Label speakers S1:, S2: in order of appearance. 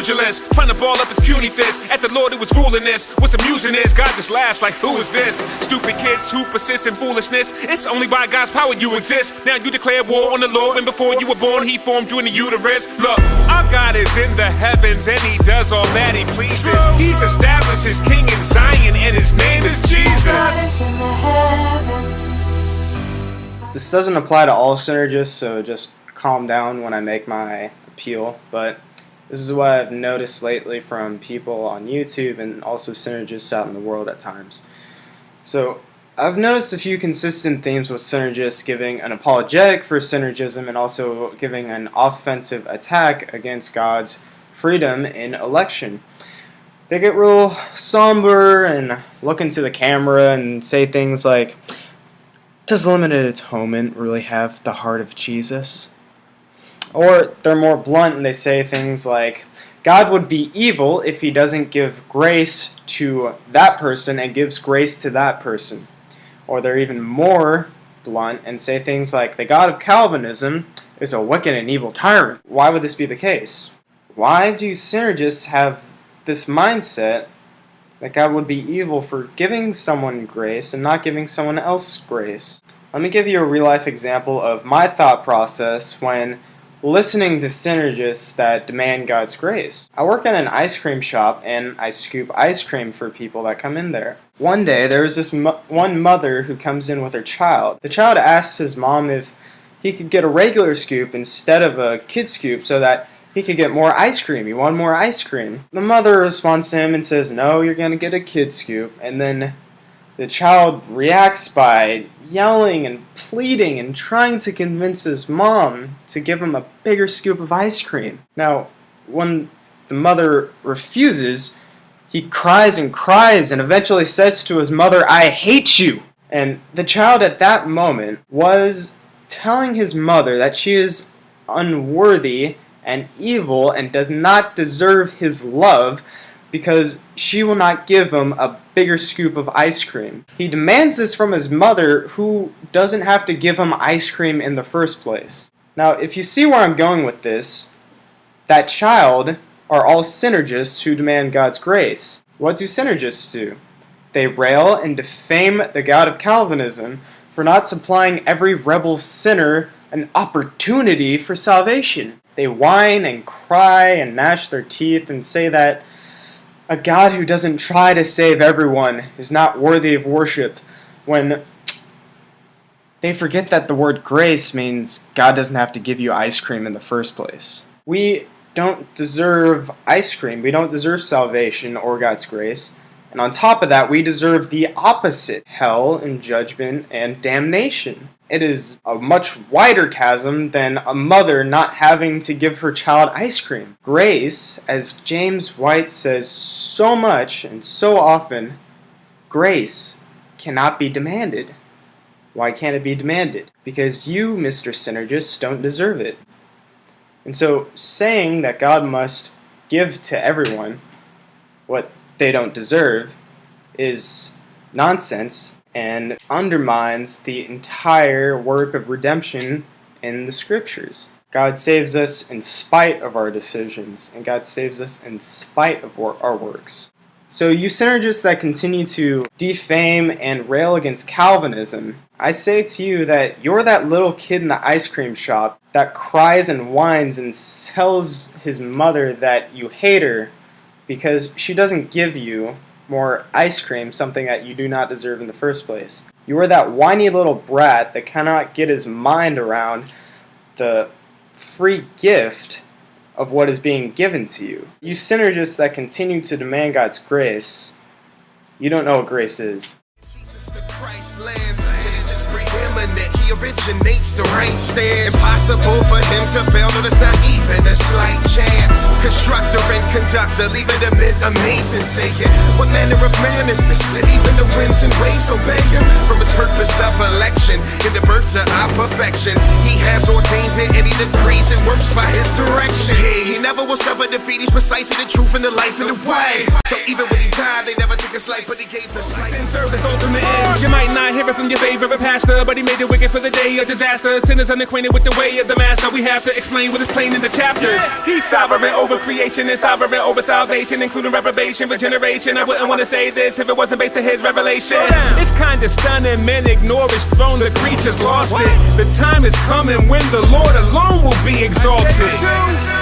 S1: pugilist, trying to ball up his puny fist at the Lord who was ruling this. What's amusing is God just laughs like, who is this? Stupid kids who persist in foolishness. It's only by God's power you exist. Now you declare war on the Lord when before you were born he formed you in the uterus. Look, our God is in the heavens and he does all that he pleases. He's established his king in Zion and his name is Jesus.
S2: This doesn't apply to all synergists, so just calm down when I make my appeal, but this is what I've noticed lately from people on YouTube and also synergists out in the world at times. So I've noticed a few consistent themes with synergists giving an apologetic for synergism and also giving an offensive attack against God's freedom in election. They get real somber and look into the camera and say things like, does limited atonement really have the heart of Jesus? Or they're more blunt and they say things like, God would be evil if he doesn't give grace to that person and gives grace to that person. Or they're even more blunt and say things like, the God of Calvinism is a wicked and evil tyrant. Why would this be the case? Why do synergists have this mindset that God would be evil for giving someone grace and not giving someone else grace? Let me give you a real-life example of my thought process when listening to synergists that demand God's grace. I work at an ice cream shop and I scoop ice cream for people that come in there. One day there was this one mother who comes in with her child. The child asks his mom if he could get a regular scoop instead of a kid scoop so that he could get more ice cream. He wanted more ice cream. The mother responds to him and says, no, you're going to get a kid scoop. And then the child reacts by yelling and pleading and trying to convince his mom to give him a bigger scoop of ice cream. Now, when the mother refuses, he cries and cries and eventually says to his mother, I hate you. And the child at that moment was telling his mother that she is unworthy and evil and does not deserve his love because she will not give him a bigger scoop of ice cream. He demands this from his mother, who doesn't have to give him ice cream in the first place. Now, if you see where I'm going with this, that child are all synergists who demand God's grace. What do synergists do? They rail and defame the God of Calvinism for not supplying every rebel sinner an opportunity for salvation. They whine and cry and gnash their teeth and say that a God who doesn't try to save everyone is not worthy of worship, when they forget that the word grace means God doesn't have to give you ice cream in the first place. We don't deserve ice cream. We don't deserve salvation or God's grace. And on top of that, we deserve the opposite, hell and judgment and damnation. It is a much wider chasm than a mother not having to give her child ice cream. Grace, as James White says so much and so often, grace cannot be demanded. Why can't it be demanded? Because you, Mr. Synergist, don't deserve it. And so saying that God must give to everyone what they don't deserve is nonsense and undermines the entire work of redemption in the Scriptures. God saves us in spite of our decisions, and God saves us in spite of our works. So you synergists that continue to defame and rail against Calvinism, I say to you that you're that little kid in the ice cream shop that cries and whines and tells his mother that you hate her because she doesn't give you more ice cream, something that you do not deserve in the first place. You are that whiny little brat that cannot get his mind around the free gift of what is being given to you. You synergists that continue to demand God's grace, you don't know what grace is.
S3: Jesus the Christ lands, this is preeminent, he originates the right stance. Impossible for him to fail, no, there's not even a slight chance. Constructor and conductor, leaving them in amazing, saying, what manner of man is this, that even the winds and waves obey him? From his purpose of election, in the birth to our perfection, he has ordained it and he decrees it works by his direction. He never will suffer defeat, he's precisely the truth and the life and the way. So even when he died, they never took his life, but he gave us life.
S1: Sin served as ultimate ends. You might not hear it from your favorite pastor, but he made it wicked for the day of disaster. Sinners unacquainted with the way of the master, we have to explain what is plain in the chapters. He's sovereign over creation and sovereign hovering over salvation, including reprobation, regeneration. I wouldn't want to say this if it wasn't based on his revelation. It's kinda stunning, men ignore his throne, the creatures lost it. The time is coming when the Lord alone will be exalted.